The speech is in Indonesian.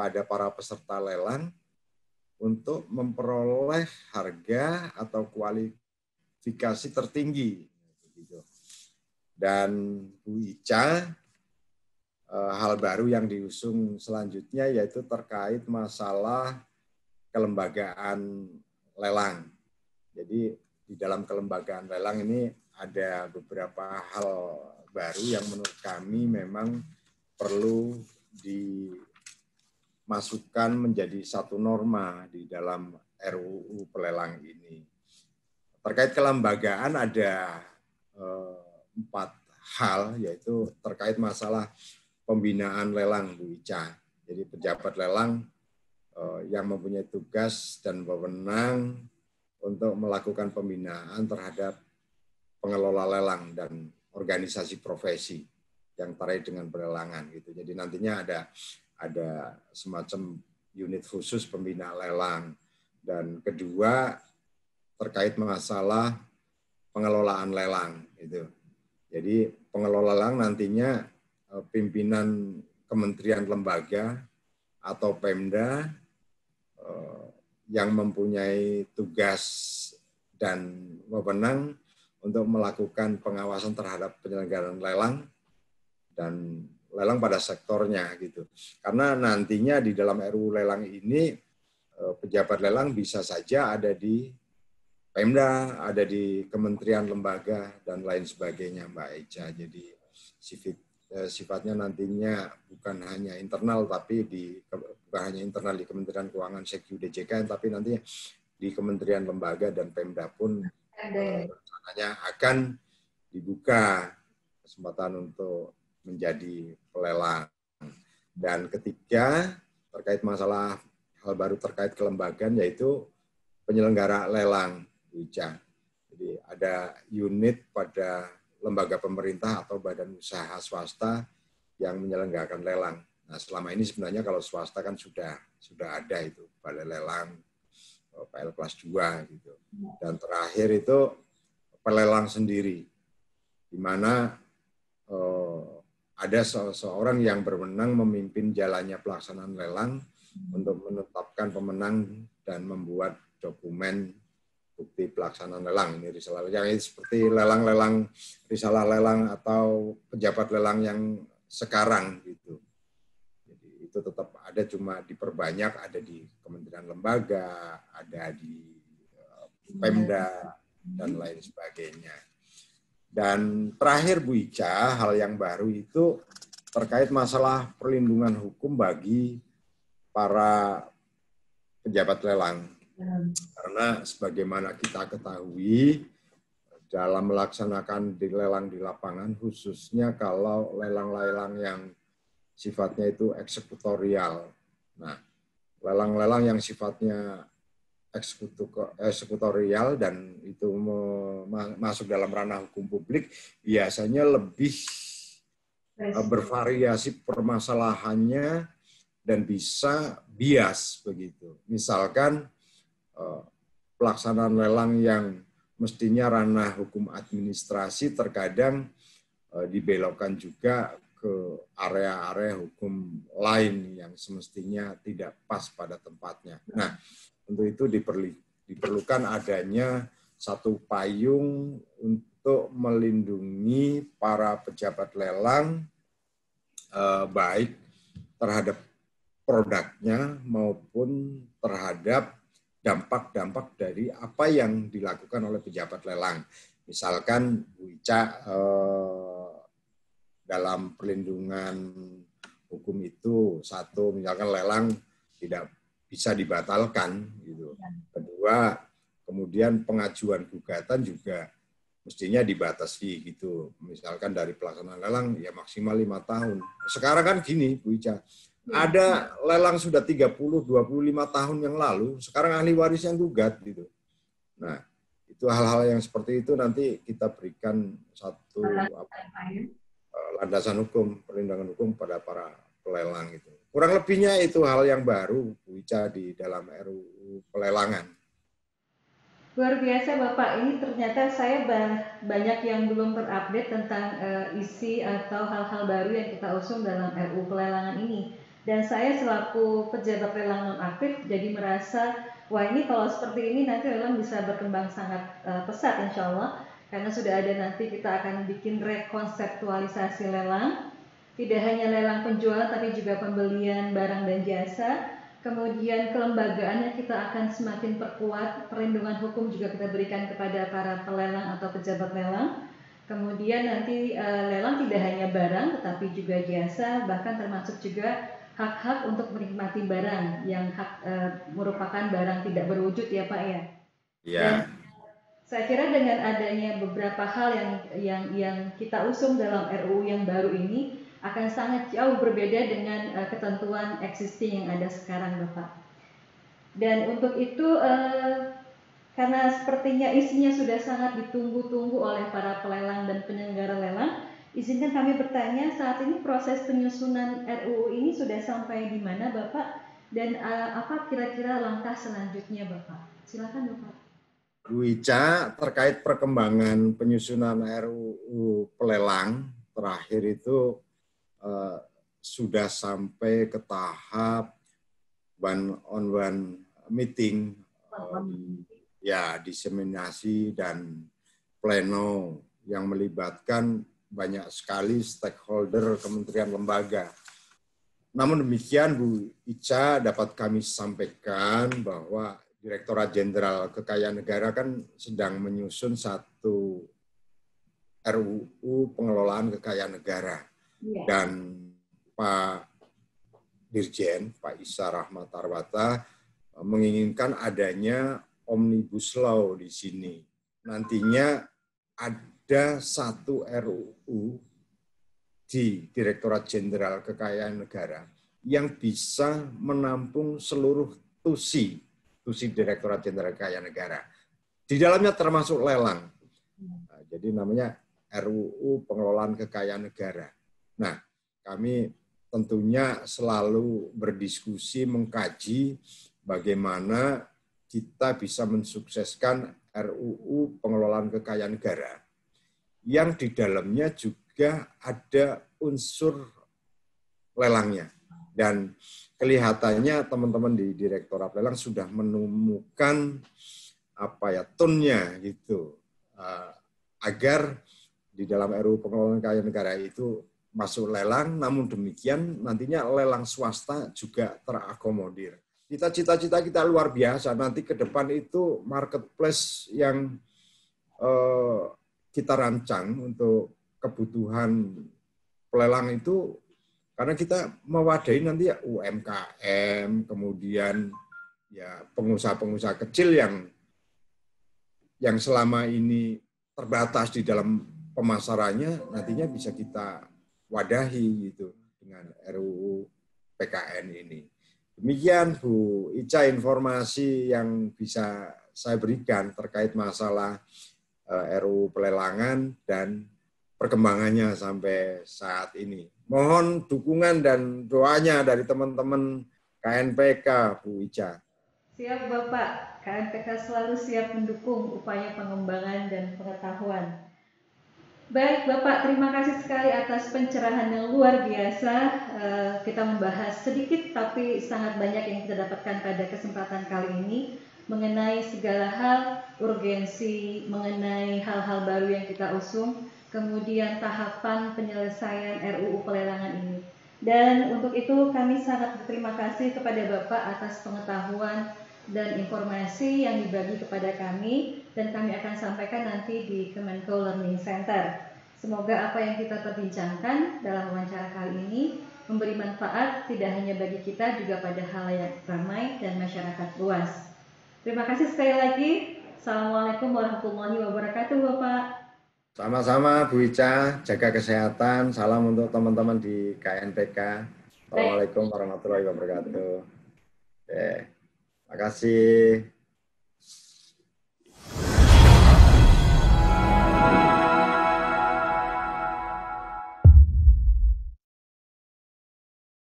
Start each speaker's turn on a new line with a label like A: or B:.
A: kepada para peserta lelang untuk memperoleh harga atau kualifikasi tertinggi. Dan Bu Ica, hal baru yang diusung selanjutnya yaitu terkait masalah kelembagaan lelang. Jadi di dalam kelembagaan lelang ini ada beberapa hal baru yang menurut kami memang perlu dimasukkan menjadi satu norma di dalam RUU pelelang ini. Terkait kelembagaan ada 4 hal, yaitu terkait masalah pembinaan lelang, Bu Ica. Jadi pejabat lelang yang mempunyai tugas dan wewenang untuk melakukan pembinaan terhadap pengelola lelang dan organisasi profesi yang terkait dengan pelelangan gitu. Jadi nantinya ada semacam unit khusus pembina lelang. Dan kedua terkait masalah pengelolaan lelang gitu. Jadi pengelola lelang nantinya pimpinan kementerian lembaga atau Pemda yang mempunyai tugas dan wewenang untuk melakukan pengawasan terhadap penyelenggaraan lelang dan lelang pada sektornya gitu. Karena nantinya di dalam RUU lelang ini pejabat lelang bisa saja ada di Pemda, ada di kementerian lembaga dan lain sebagainya, Mbak Eca. Jadi sifatnya nantinya bukan hanya internal tapi bukan hanya internal di Kementerian Keuangan Sekju DJK, tapi nanti di kementerian lembaga dan Pemda pun rencananya akan dibuka kesempatan untuk menjadi pelelang. Dan ketiga terkait masalah hal baru terkait kelembagaan yaitu penyelenggara lelang, Ica. Jadi ada unit pada lembaga pemerintah atau badan usaha swasta yang menyelenggarakan lelang. Nah, selama ini sebenarnya kalau swasta kan sudah ada itu balai lelang PL kelas 2 gitu. Dan terakhir itu pelelang sendiri, di mana ada seseorang yang berwenang memimpin jalannya pelaksanaan lelang untuk menetapkan pemenang dan membuat dokumen bukti pelaksanaan lelang. Ini risalah yang seperti lelang-lelang, risalah lelang atau pejabat lelang yang sekarang gitu. Jadi itu tetap ada, cuma diperbanyak, ada di kementerian lembaga, ada di Pemda dan lain sebagainya. Dan terakhir Bu Ica, hal yang baru itu terkait masalah perlindungan hukum bagi para pejabat lelang. Karena sebagaimana kita ketahui, dalam melaksanakan lelang di lapangan, khususnya kalau lelang-lelang yang sifatnya itu eksekutorial. Nah, lelang-lelang yang sifatnya eksekutorial dan itu masuk dalam ranah hukum publik, biasanya lebih bervariasi permasalahannya dan bisa bias begitu. Misalkan pelaksanaan lelang yang mestinya ranah hukum administrasi terkadang dibelokkan juga ke area-area hukum lain yang semestinya tidak pas pada tempatnya. Nah, untuk itu diperlukan adanya satu payung untuk melindungi para pejabat lelang baik terhadap produknya maupun terhadap dampak-dampak dari apa yang dilakukan oleh pejabat lelang. Misalkan Bu Ica dalam perlindungan hukum itu, satu, misalkan lelang tidak bisa dibatalkan gitu. Kedua, kemudian pengajuan gugatan juga mestinya dibatasi gitu. Misalkan dari pelaksanaan lelang ya maksimal 5 tahun. Sekarang kan gini Bu Ica, ada lelang sudah 30-25 tahun yang lalu, sekarang ahli waris yang gugat gitu. Nah, itu hal-hal yang seperti itu nanti kita berikan satu landasan hukum, perlindungan hukum pada para pelelang itu. Kurang lebihnya itu hal yang baru Bu Ica di dalam RUU pelelangan.
B: Luar biasa Bapak, ini ternyata saya banyak yang belum terupdate tentang isi atau hal-hal baru yang kita usung dalam RUU pelelangan ini. Dan saya selaku pejabat lelang nonaktif jadi merasa, wah ini kalau seperti ini nanti lelang bisa berkembang sangat pesat insya Allah. Karena sudah ada nanti kita akan bikin rekonseptualisasi lelang. Tidak hanya lelang penjualan tapi juga pembelian barang dan jasa. Kemudian kelembagaannya kita akan semakin perkuat, perlindungan hukum juga kita berikan kepada para pelelang atau pejabat lelang. Kemudian nanti lelang tidak hanya barang tetapi juga jasa, bahkan termasuk juga hak-hak untuk menikmati barang yang merupakan barang tidak berwujud ya Pak ya. Dan
A: Ya,
B: saya kira dengan adanya beberapa hal yang kita usung dalam RUU yang baru ini akan sangat jauh berbeda dengan ketentuan existing yang ada sekarang Bapak. Dan untuk itu karena sepertinya isinya sudah sangat ditunggu-tunggu oleh para pelelang dan penyelenggara lelang, izinkan kami bertanya saat ini proses penyusunan RUU ini sudah sampai di mana Bapak dan apa kira-kira langkah selanjutnya Bapak? Silakan Bapak.
A: Bu Ica, terkait perkembangan penyusunan RUU pelelang terakhir itu sudah sampai ke tahap one on one meeting, diseminasi dan pleno yang melibatkan banyak sekali stakeholder kementerian lembaga. Namun demikian Bu Ica, dapat kami sampaikan bahwa Direktorat Jenderal Kekayaan Negara kan sedang menyusun satu RUU pengelolaan kekayaan negara. Ya. Dan Pak Dirjen, Pak Isa Rahmat Tarwata, menginginkan adanya Omnibus Law di sini. Nantinya ada satu RUU di Direktorat Jenderal Kekayaan Negara yang bisa menampung seluruh tusi Direktorat Jenderal Kekayaan Negara. Di dalamnya termasuk lelang. Nah, jadi namanya RUU Pengelolaan Kekayaan Negara. Nah, kami tentunya selalu berdiskusi, mengkaji bagaimana kita bisa mensukseskan RUU Pengelolaan Kekayaan Negara yang di dalamnya juga ada unsur lelangnya. Dan kelihatannya teman-teman di Direktorat Lelang sudah menemukan tone-nya gitu, agar di dalam RUU Pengelolaan Kekayaan Negara itu masuk lelang, namun demikian nantinya lelang swasta juga terakomodir. Cita-cita kita luar biasa, nanti ke depan itu marketplace yang kita rancang untuk kebutuhan pelelang itu, karena kita mewadahi nanti ya UMKM, kemudian ya pengusaha-pengusaha kecil yang selama ini terbatas di dalam pemasarannya, nantinya bisa kita wadahi gitu dengan RUU PKN ini. Demikian Bu Ica informasi yang bisa saya berikan terkait masalah RUU pelelangan dan perkembangannya sampai saat ini. Mohon dukungan dan doanya dari teman-teman KNPK, Bu Ica.
B: Siap Bapak, KNPK selalu siap mendukung upaya pengembangan dan pengetahuan. Baik Bapak, terima kasih sekali atas pencerahan yang luar biasa. Kita membahas sedikit tapi sangat banyak yang kita dapatkan pada kesempatan kali ini mengenai segala hal, urgensi, mengenai hal-hal baru yang kita usung, kemudian tahapan penyelesaian RUU pelelangan ini. Dan untuk itu kami sangat berterima kasih kepada Bapak atas pengetahuan dan informasi yang dibagi kepada kami, dan kami akan sampaikan nanti di Kemenko Learning Center. Semoga apa yang kita perbincangkan dalam wawancara kali ini memberi manfaat tidak hanya bagi kita, juga pada halayak ramai dan masyarakat luas. Terima kasih sekali lagi. Assalamualaikum warahmatullahi wabarakatuh, Bapak.
A: Sama-sama Bu Ica, jaga kesehatan. Salam untuk teman-teman di KNPK. Assalamualaikum warahmatullahi wabarakatuh. Terima kasih.